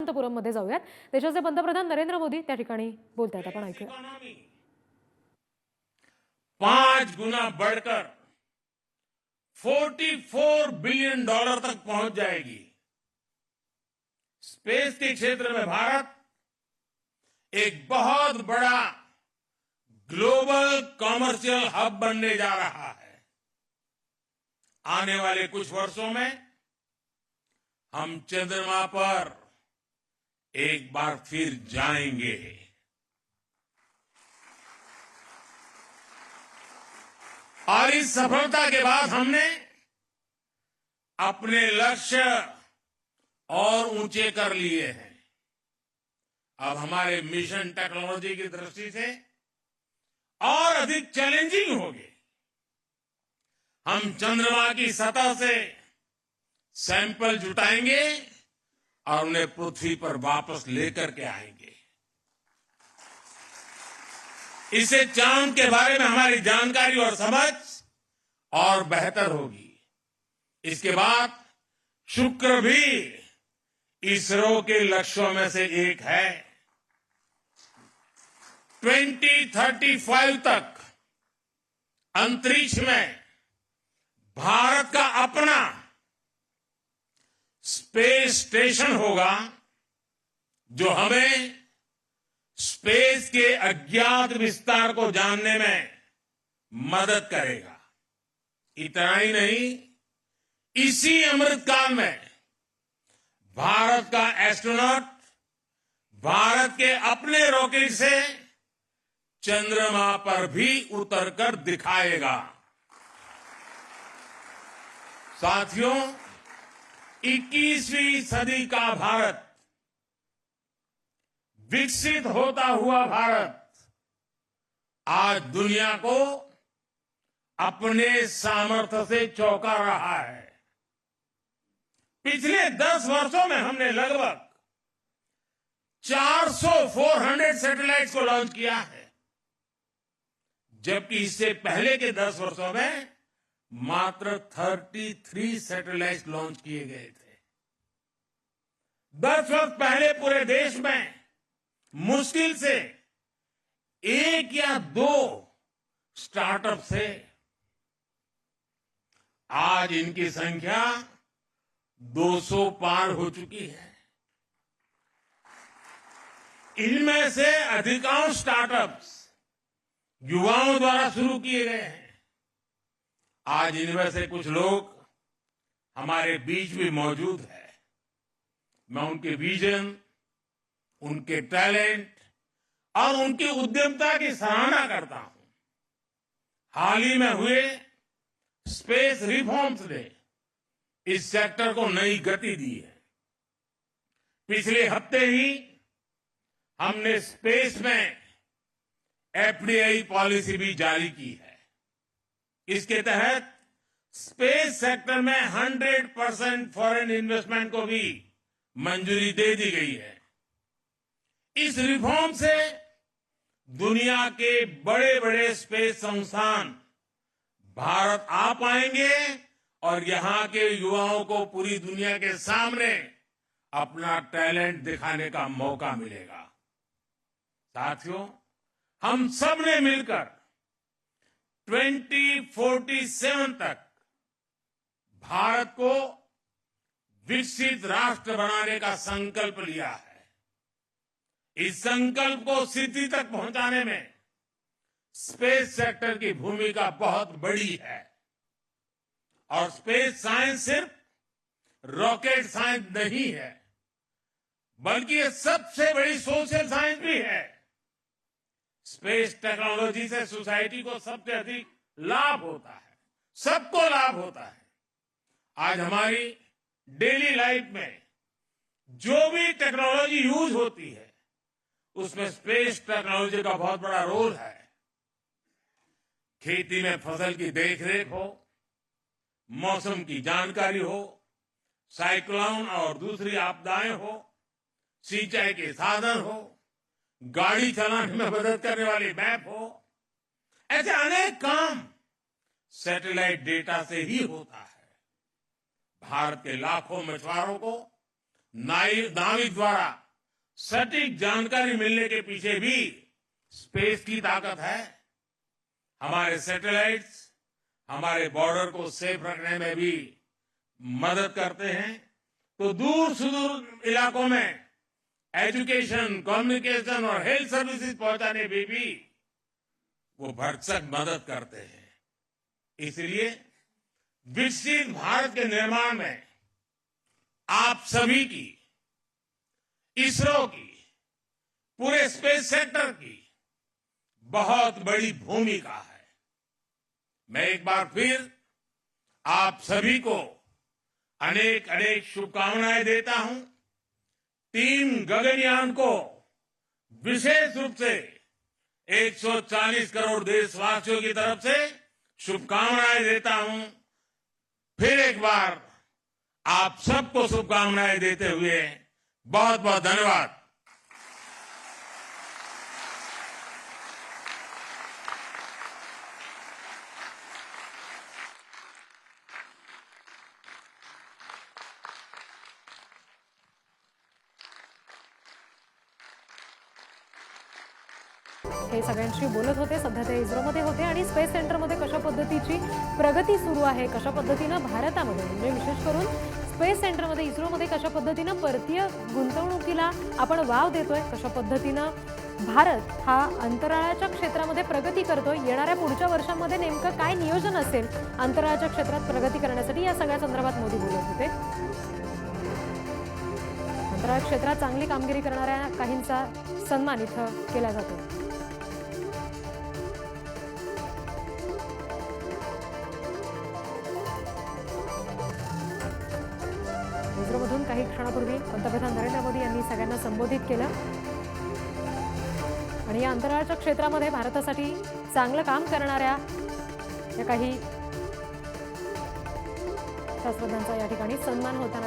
तिरुवनंतपुरममध्ये जाऊयात. देशाचे पंतप्रधान नरेंद्र मोदी त्या ठिकाणी बोलतायत. आपण ऐकूया. इकोनॉमी 5 गुना बढ़कर $44 बिलियन तक पहुंच जाएगी। स्पेस के क्षेत्र में भारत एक बहुत बड़ा ग्लोबल कॉमर्शियल हब बनने जा रहा है। आने वाले कुछ वर्षों में हम चंद्रमा पर एक बार फिर जाएंगे। और इस सफलता के बाद हमने अपने लक्ष्य और ऊंचे कर लिए हैं। अब हमारे मिशन टेक्नोलॉजी की दृष्टि से और अधिक चैलेंजिंग होंगे। हम चंद्रमा की सतह से सैंपल जुटाएंगे और उन्हें पृथ्वी पर वापस लेकर के आएंगे। इससे चांद के बारे में हमारी जानकारी और समझ और बेहतर होगी। इसके बाद शुक्र भी इसरो के लक्ष्यों में से एक है। 2035 तक अंतरिक्ष में भारत का अपना स्पेस स्टेशन होगा, जो हमें स्पेस के अज्ञात विस्तार को जानने में मदद करेगा। इतना ही नहीं, इसी अमृतकाल में भारत का एस्ट्रोनॉट भारत के अपने रॉकेट से चंद्रमा पर भी उतरकर दिखाएगा। साथियों, 21वीं सदी का भारत, विकसित होता हुआ भारत, आज दुनिया को अपने सामर्थ्य से चौंका रहा है। पिछले 10 वर्षों में हमने लगभग 400 सैटेलाइट्स को लॉन्च किया है, जबकि इससे पहले के 10 वर्षों में मात्र 33 सैटेलाइट लॉन्च किए गए थे। 10 वर्ष पहले पूरे देश में मुश्किल से 1 या 2 स्टार्टअप थे। आज इनकी संख्या 200 पार हो चुकी है। इनमें से अधिकांश स्टार्टअप्स युवाओं द्वारा शुरू किए गए हैं। आज इनमें से कुछ लोग हमारे बीच भी मौजूद है। मैं उनके विजन, उनके टैलेंट और उनकी उद्यमता की सराहना करता हूं। हाल ही में हुए स्पेस रिफॉर्म्स ने इस सेक्टर को नई गति दी है। पिछले हफ्ते ही हमने स्पेस में एफडीआई पॉलिसी भी जारी की है। इसके तहत स्पेस सेक्टर में 100% फॉरेन इन्वेस्टमेंट को भी मंजूरी दे दी गई है। इस रिफॉर्म से दुनिया के बड़े बड़े स्पेस संस्थान भारत आ पाएंगे और यहां के युवाओं को पूरी दुनिया के सामने अपना टैलेंट दिखाने का मौका मिलेगा। साथियों, हम सब ने मिलकर 2047 तक भारत को विकसित राष्ट्र बनाने का संकल्प लिया है। इस संकल्प को सिद्धि तक पहुंचाने में स्पेस सेक्टर की भूमिका बहुत बड़ी है। और स्पेस साइंस सिर्फ रॉकेट साइंस नहीं है, बल्कि ये सबसे बड़ी सोशल साइंस भी है। स्पेस टेक्नोलॉजी से सोसाइटी को सबसे अधिक लाभ होता है, सबको लाभ होता है। आज हमारी डेली लाइफ में जो भी टेक्नोलॉजी यूज होती है, उसमें स्पेस टेक्नोलॉजी का बहुत बड़ा रोल है। खेती में फसल की देखरेख हो, मौसम की जानकारी हो, साइक्लोन और दूसरी आपदाएं हो, सिंचाई के साधन हो, गाड़ी चलाने में मदद करने वाली मैप हो, ऐसे अनेक काम सैटेलाइट डेटा से ही होता है। भारत के लाखों मछुआरों को नाविक द्वारा सटीक जानकारी मिलने के पीछे भी स्पेस की ताकत है। हमारे सैटेलाइट्स हमारे बॉर्डर को सेफ रखने में भी मदद करते हैं, तो दूर सुदूर इलाकों में एजुकेशन, कम्युनिकेशन और हेल्थ सर्विसेज पहुंचाने में भी वो भरसक मदद करते हैं। इसलिए विकसित भारत के निर्माण में आप सभी की, इसरो की, पूरे स्पेस सेक्टर की बहुत बड़ी भूमिका है। मैं एक बार फिर आप सभी को अनेक अनेक शुभकामनाएं देता हूं। टीम गगनयान को विशेष रूप से 140 करोड़ देशवासियों की तरफ से शुभकामनाएं देता हूं। फिर एक बार आप सबको शुभकामनाएं देते हुए बहुत बहुत धन्यवाद। हे सगळ्यांशी बोलत होते। सध्या ते इस्रोमध्ये होते आणि स्पेस सेंटरमध्ये कशा पद्धतीची प्रगती सुरू आहे, कशा पद्धतीनं भारतामध्ये म्हणजे विशेष करून स्पेस सेंटरमध्ये इस्रोमध्ये कशा पद्धतीनं परकीय गुंतवणुकीला आपण वाव देतोय, कशा पद्धतीनं भारत हा अंतराळाच्या क्षेत्रामध्ये प्रगती करतोय, येणाऱ्या पुढच्या वर्षांमध्ये नेमकं काय नियोजन असेल अंतराळाच्या क्षेत्रात प्रगती करण्यासाठी, या सगळ्या संदर्भात मोदी बोलत होते। अंतराळ क्षेत्रात चांगली कामगिरी करणाऱ्या काहींचा सन्मान इथं केला जातो। इस्रोमधून काही क्षणापूर्वी पंतप्रधान नरेंद्र मोदी यांनी सगळ्यांना संबोधित केलं आणि या अंतराळाच्या क्षेत्रामध्ये भारतासाठी चांगलं काम करणाऱ्या या काही शास्त्रज्ञांचा या ठिकाणी सन्मान होताना